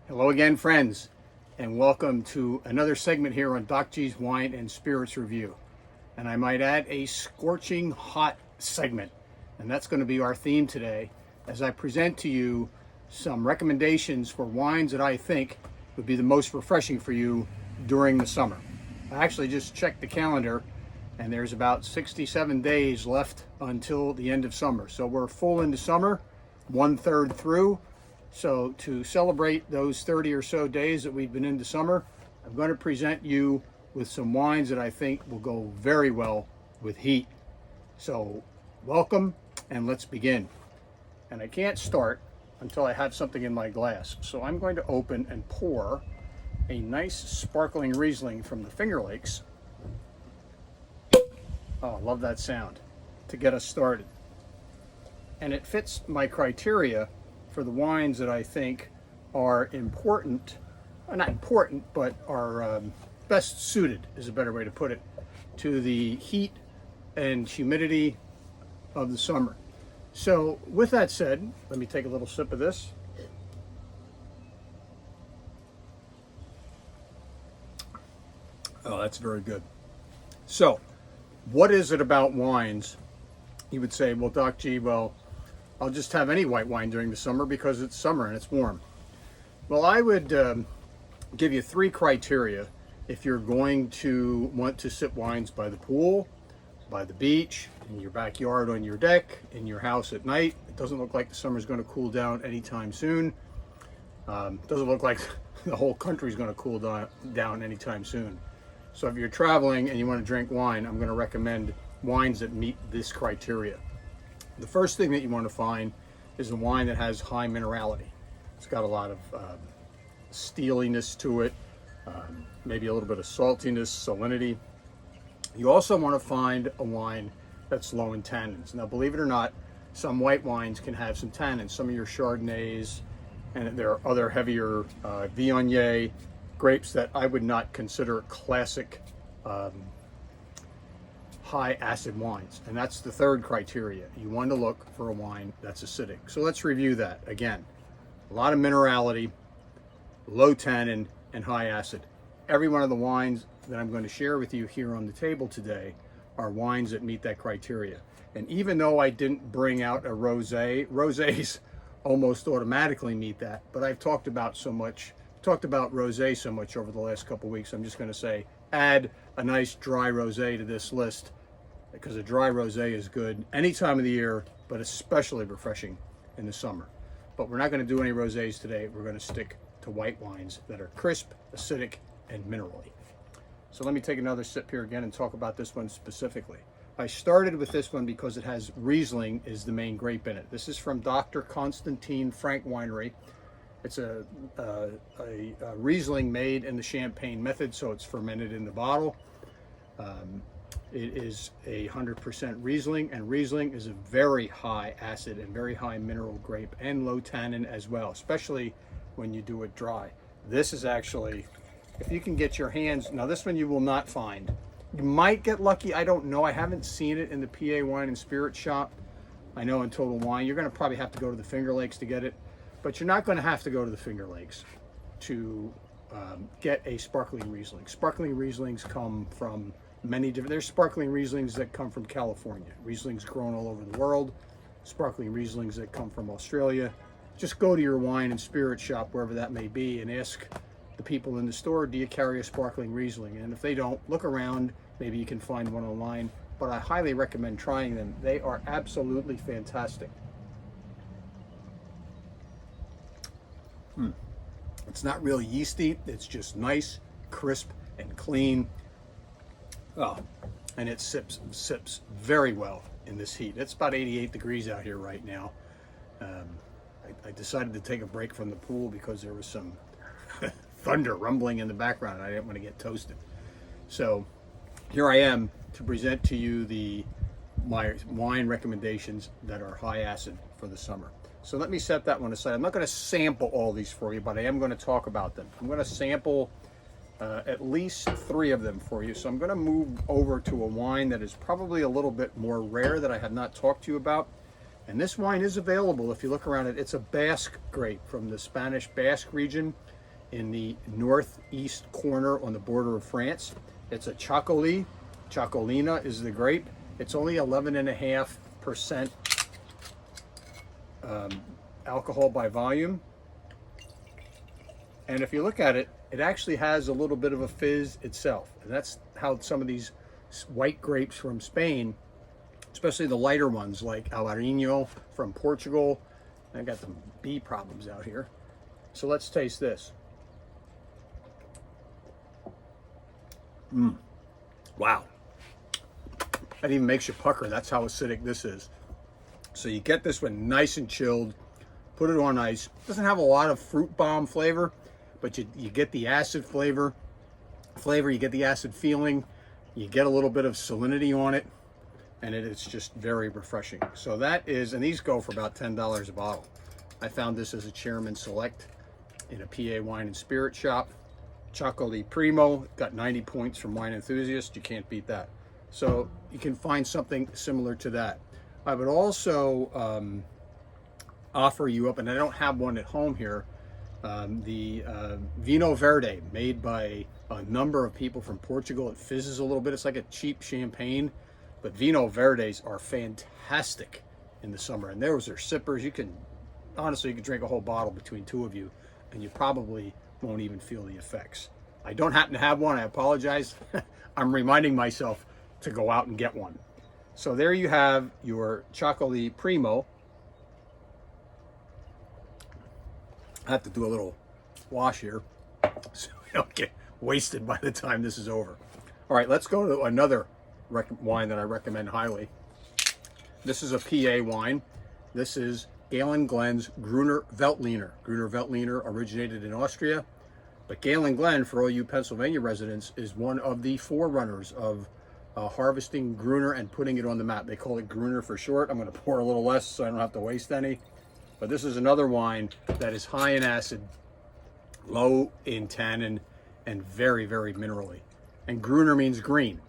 Hello again, friends, and welcome to another segment here on Doc G's Wine and Spirits Review. And I might add, a scorching hot segment. And that's going to be our theme today as I present to you some recommendations for wines that I think would be the most refreshing for you during the summer. I actually just checked the calendar, and there's about 67 days left until the end of summer. So we're full into summer, 1/3 through. So to celebrate those 30 or so days that we've been into summer, I'm going to present you with some wines that I think will go very well with heat. So welcome, and let's begin. And I can't start until I have something in my glass. So I'm going to open and pour a nice sparkling Riesling from the Finger Lakes. Oh, I love that sound, to get us started. And it fits my criteria for the wines that I think are important, not important, but are best suited, is a better way to put it, to the heat and humidity of the summer. So with that said, let me take a little sip of this. Oh, that's very good. So what is it about wines? You would say, well, Doc G, well, I'll just have any white wine during the summer because it's summer and it's warm. Well, I would give you 3 criteria if you're going to want to sip wines by the pool, by the beach, in your backyard, on your deck, in your house at night. It doesn't look like the summer's going to cool down anytime soon. Doesn't look like the whole country's going to cool down anytime soon. So if you're traveling and you want to drink wine, I'm going to recommend wines that meet this criteria. The first thing that you want to find is a wine that has high minerality. It's got a lot of steeliness to it, maybe a little bit of saltiness, salinity. You also want to find a wine that's low in tannins. Now, believe it or not, some white wines can have some tannins. Some of your Chardonnays, and there are other heavier Viognier grapes that I would not consider classic high acid wines. And that's the third criteria. You want to look for a wine that's acidic. So let's review that again. A lot of minerality, low tannin, and high acid. Every one of the wines that I'm going to share with you here on the table today are wines that meet that criteria. And even though I didn't bring out a rosé, rosés almost automatically meet that, but I've talked about rosé so much over the last couple weeks, I'm just going to say add a nice dry rosé to this list, because a dry rosé is good any time of the year, but especially refreshing in the summer. But we're not going to do any rosés today. We're going to stick to white wines that are crisp, acidic, and minerally. So let me take another sip here again and talk about this one specifically. I started with this one because it has Riesling is the main grape in it. This is from Dr. Constantine Frank Winery. It's a Riesling made in the Champagne method, so it's fermented in the bottle. It is 100% Riesling, and Riesling is a very high acid and very high mineral grape, and low tannin as well, especially when you do it dry. This is actually, if you can get your hands, now this one you will not find. You might get lucky, I don't know. I haven't seen it in the PA Wine and Spirit shop. I know in Total Wine, you're going to probably have to go to the Finger Lakes to get it, but you're not going to have to go to the Finger Lakes to get a sparkling Riesling. Sparkling Rieslings come from many different, there's sparkling Rieslings that come from California. Rieslings grown all over the world. Sparkling Rieslings that come from Australia. Just go to your wine and spirit shop, wherever that may be, and ask the people in the store, do you carry a sparkling Riesling? And if they don't, look around. Maybe you can find one online, but I highly recommend trying them. They are absolutely fantastic. It's not really yeasty. It's just nice, crisp, and clean. Oh, and it sips very well in this heat. It's about 88 degrees out here right now. I decided to take a break from the pool because there was some thunder rumbling in the background and I didn't want to get toasted. So here I am to present to you my wine recommendations that are high acid for the summer. So let me set that one aside. I'm not going to sample all these for you, but I am going to talk about them. I'm going to sample at least 3 of them for you. So I'm going to move over to a wine that is probably a little bit more rare that I have not talked to you about. And this wine is available if you look around it. It's a Basque grape from the Spanish Basque region. in the northeast corner on the border of France. It's a Chacoli. Chacolina is the grape. It's only 11.5% alcohol by volume. And if you look at it, it actually has a little bit of a fizz itself. And that's how some of these white grapes from Spain, especially the lighter ones like Albarino from Portugal. I got some bee problems out here. So let's taste this. Wow. That even makes you pucker. That's how acidic this is. So you get this one nice and chilled, put it on ice. It doesn't have a lot of fruit bomb flavor, but you get the acid flavor, you get the acid feeling, you get a little bit of salinity on it, and it's just very refreshing. So that is, and these go for about $10 a bottle. I found this as a Chairman Select in a PA wine and spirit shop. Chacoli Primo, got 90 points from Wine Enthusiast. You can't beat that. So you can find something similar to that. I would also offer you up, and I don't have one at home here, the Vinho Verde, made by a number of people from Portugal. It fizzes a little bit. It's like a cheap champagne, but Vinho Verdes are fantastic in the summer. And those are sippers. You can, honestly, you can drink a whole bottle between two of you, and you probably won't even feel the effects. I don't happen to have one. I apologize. I'm reminding myself to go out and get one. So there you have your Chacoli Primo. I have to do a little wash here so we don't get wasted by the time this is over. All right, let's go to another wine that I recommend highly. This is a PA wine. This is Galen Glen's Gruner Veltliner. Gruner Veltliner originated in Austria, but Galen Glen, for all you Pennsylvania residents, is one of the forerunners of harvesting Gruner and putting it on the map. They call it Gruner for short. I'm going to pour a little less so I don't have to waste any. But this is another wine that is high in acid, low in tannin, and very, very minerally. And Gruner means green.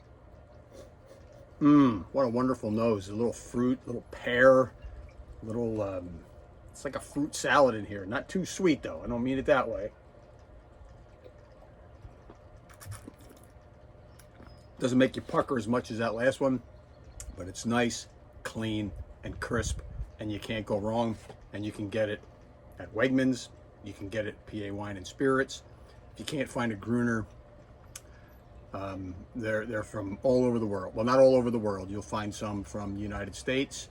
What a wonderful nose. A little fruit, little pear, little, it's like a fruit salad in here. Not too sweet though. I don't mean it that way. Doesn't make you pucker as much as that last one, but it's nice, clean, and crisp, and you can't go wrong. And you can get it at Wegmans. You can get it at PA Wine and Spirits. If you can't find a Gruner, they're from all over the world. Well, not all over the world. You'll find some from the United States,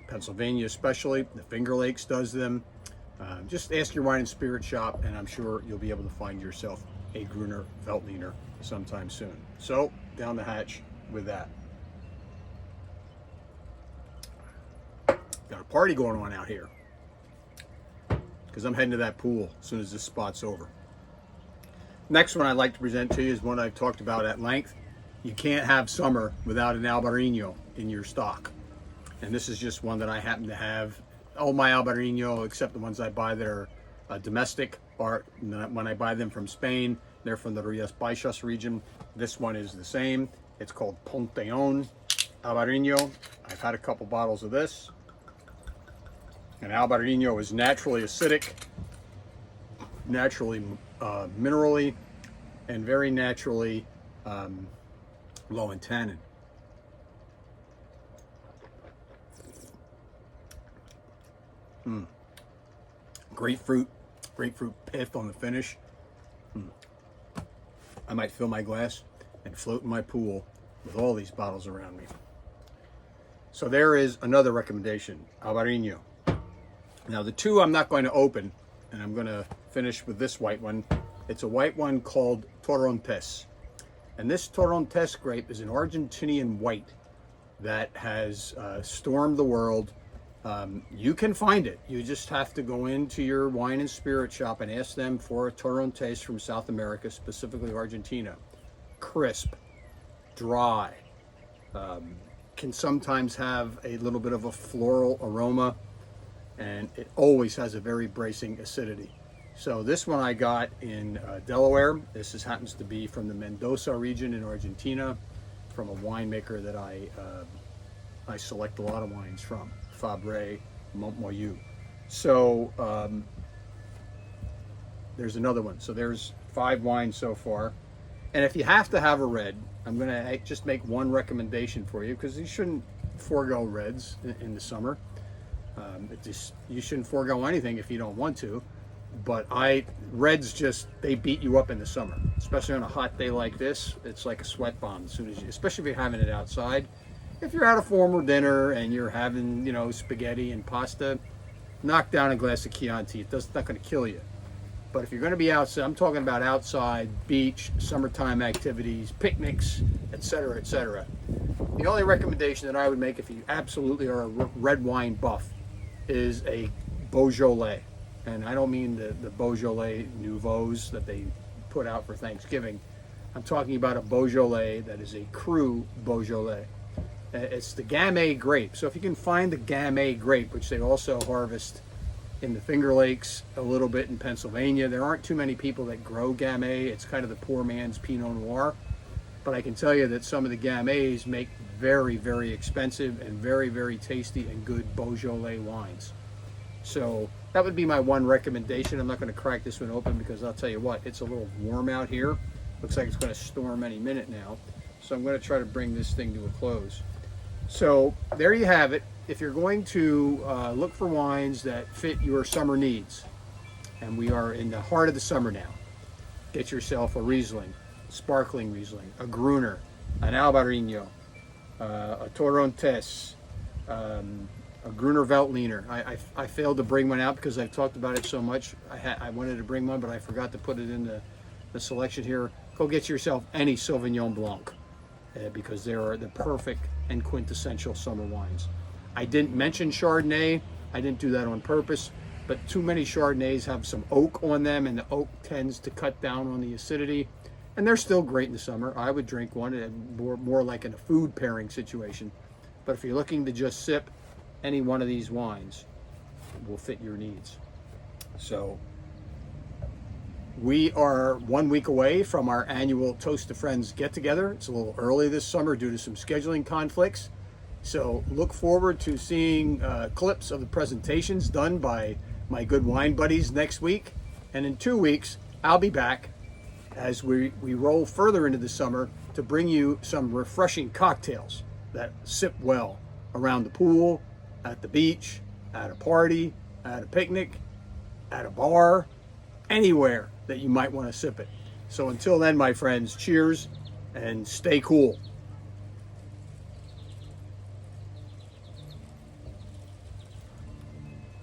Pennsylvania especially. The Finger Lakes does them. Just ask your wine and spirit shop, and I'm sure you'll be able to find yourself a Gruner Veltliner sometime soon. So, down the hatch with that. Got a party going on out here, because I'm heading to that pool as soon as this spot's over. Next one I'd like to present to you is one I've talked about at length. You can't have summer without an Albarino in your stock. And this is just one that I happen to have. All my Albarino, except the ones I buy that are domestic, are when I buy them from Spain, they're from the Rías Baixas region. This one is the same. It's called Ponteon Albarino. I've had a couple bottles of this. And Albarino is naturally acidic, naturally minerally, and very naturally low in tannin. Grapefruit pith on the finish. I might fill my glass and float in my pool with all these bottles around me. So there is another recommendation, Albarino. Now the two I'm not going to open, and I'm going to finish with this white one. It's a white one called Torrontés. And this Torrontés grape is an Argentinian white that has stormed the world. You can find it. You just have to go into your wine and spirit shop and ask them for a Torrontés from South America, specifically Argentina. Crisp, dry, can sometimes have a little bit of a floral aroma, and it always has a very bracing acidity. So this one I got in Delaware. This happens to be from the Mendoza region in Argentina, from a winemaker that I select a lot of wines from, Fabre Montmorilleux. So there's another one. So there's 5 wines so far. And if you have to have a red, I'm going to just make one recommendation for you, because you shouldn't forego reds in the summer. You shouldn't forego anything if you don't want to. But reds just, they beat you up in the summer, especially on a hot day like this. It's like a sweat bomb as soon as especially if you're having it outside. If you're at a formal dinner and you're having, spaghetti and pasta, knock down a glass of Chianti. It's not going to kill you. But if you're going to be outside, I'm talking about outside, beach, summertime activities, picnics, etc., etc. The only recommendation that I would make if you absolutely are a red wine buff is a Beaujolais. And I don't mean the Beaujolais Nouveaux that they put out for Thanksgiving. I'm talking about a Beaujolais that is a cru Beaujolais. It's the Gamay grape. So if you can find the Gamay grape, which they also harvest in the Finger Lakes, a little bit in Pennsylvania. There aren't too many people that grow Gamay. It's kind of the poor man's Pinot Noir. But I can tell you that some of the Gamays make very, very expensive and very, very tasty and good Beaujolais wines. So that would be my one recommendation. I'm not going to crack this one open because I'll tell you what, it's a little warm out here. Looks like it's going to storm any minute now. So I'm going to try to bring this thing to a close. So there you have it. If you're going to look for wines that fit your summer needs, and we are in the heart of the summer now, get yourself a Riesling, sparkling Riesling, a Gruner, an Albarino, a Torrontés, a Gruner Veltliner. I failed to bring one out because I've talked about it so much. I wanted to bring one, but I forgot to put it in the selection here. Go get yourself any Sauvignon Blanc because they are the perfect and quintessential summer wines. I didn't mention Chardonnay. I didn't do that on purpose, but too many Chardonnays have some oak on them, and the oak tends to cut down on the acidity, and they're still great in the summer. I would drink one more like in a food pairing situation, but if you're looking to just sip, any one of these wines will fit your needs. So we are 1 week away from our annual Toast to Friends get-together. It's a little early this summer due to some scheduling conflicts. So look forward to seeing clips of the presentations done by my good wine buddies next week. And in 2 weeks, I'll be back as we roll further into the summer to bring you some refreshing cocktails that sip well around the pool, at the beach, at a party, at a picnic, at a bar, anywhere that you might want to sip it. So until then, my friends, cheers and stay cool.